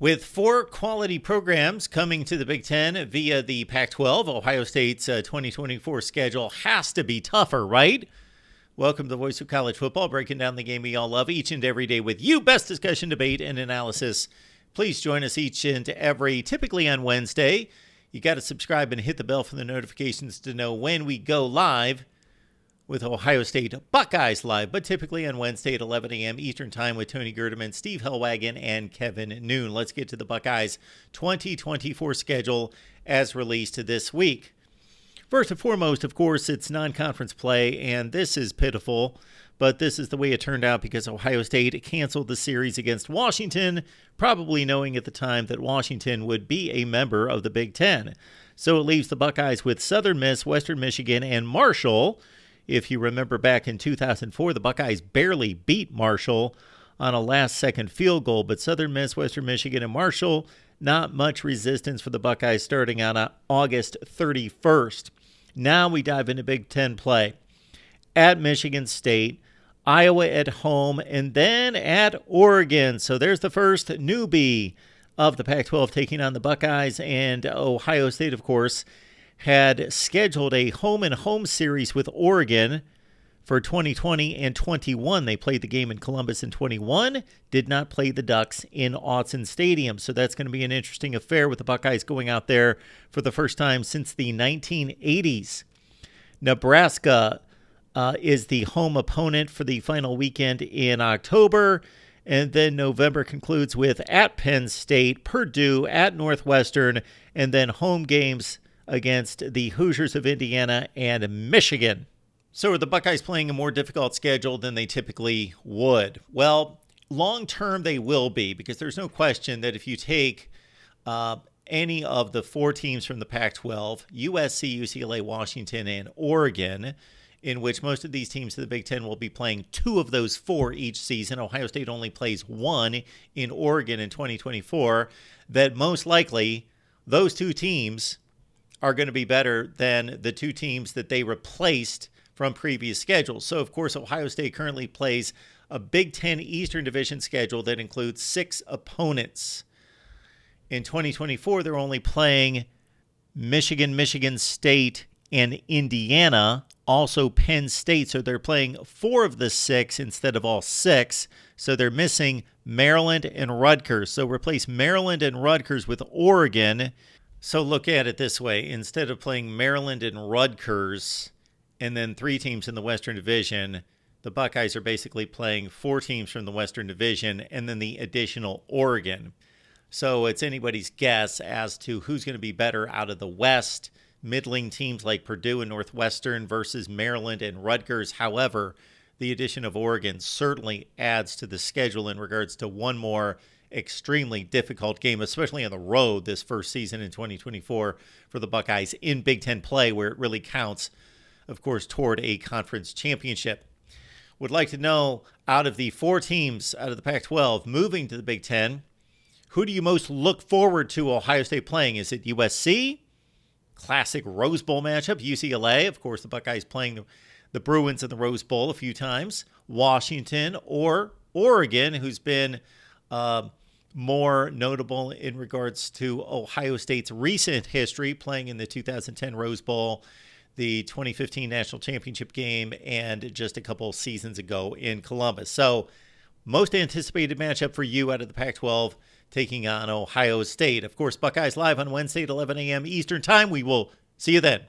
With four quality programs coming to the Big Ten via the Pac-12, Ohio State's 2024 schedule has to be tougher, right? Welcome to the Voice of College Football, breaking down the game we all love each and every day with you. Best discussion, debate, and analysis. Please join us each and every, typically on Wednesday. You got to subscribe and hit the bell for the notifications to know when we go live with Ohio State Buckeyes Live, but typically on Wednesday at 11 a.m. Eastern Time with Tony Gerdeman, Steve Hellwagon, and Kevin Noon. Let's get to the Buckeyes 2024 schedule as released this week. First and foremost, of course, it's non-conference play, and this is pitiful, but this is the way it turned out because Ohio State canceled the series against Washington, probably knowing at the time that Washington would be a member of the Big Ten. So it leaves the Buckeyes with Southern Miss, Western Michigan, and Marshall. If you remember back in 2004, the Buckeyes barely beat Marshall on a last-second field goal, but Southern Miss, Western Michigan, and Marshall, not much resistance for the Buckeyes starting on August 31st. Now we dive into Big Ten play. At Michigan State, Iowa at home, and then at Oregon. So there's the first newbie of the Pac-12 taking on the Buckeyes, and Ohio State, of course, had scheduled a home-and-home series with Oregon for 2020 and 21. They played the game in Columbus in 21, did not play the Ducks in Autzen Stadium. So that's going to be an interesting affair with the Buckeyes going out there for the first time since the 1980s. Nebraska is the home opponent for the final weekend in October. And then November concludes with at Penn State, Purdue, at Northwestern, and then home games against the Hoosiers of Indiana and Michigan. So are the Buckeyes playing a more difficult schedule than they typically would? Well, long term they will be, because there's no question that if you take any of the four teams from the Pac-12, USC, UCLA, Washington, and Oregon, in which most of these teams in the Big Ten will be playing two of those four each season. Ohio State only plays one in Oregon in 2024, that most likely those two teams are going to be better than the two teams that they replaced from previous schedules. So, of course, Ohio State currently plays a Big Ten Eastern Division schedule that includes 6 opponents. In 2024, they're only playing Michigan, Michigan State, and Indiana, also Penn State. So they're playing 4 of the 6 instead of all 6. So they're missing Maryland and Rutgers. So replace Maryland and Rutgers with Oregon. So look at it this way. Instead of playing Maryland and Rutgers and then 3 teams in the Western Division, the Buckeyes are basically playing 4 teams from the Western Division and then the additional Oregon. So it's anybody's guess as to who's going to be better out of the West. Middling teams like Purdue and Northwestern versus Maryland and Rutgers. However, the addition of Oregon certainly adds to the schedule in regards to one more extremely difficult game, especially on the road this first season in 2024 for the Buckeyes in Big Ten play, where it really counts, of course, toward a conference championship. Would like to know, out of the 4 teams out of the Pac-12 moving to the Big Ten, who do you most look forward to Ohio State playing? Is it USC? Classic Rose Bowl matchup. UCLA, of course, the Buckeyes playing the Bruins in the Rose Bowl a few times. Washington or Oregon, who's been more notable in regards to Ohio State's recent history, playing in the 2010 Rose Bowl, the 2015 National Championship game, and just a couple seasons ago in Columbus. So, most anticipated matchup for you out of the Pac-12, taking on Ohio State. Of course, Buckeyes Live on Wednesday at 11 a.m. Eastern Time. We will see you then.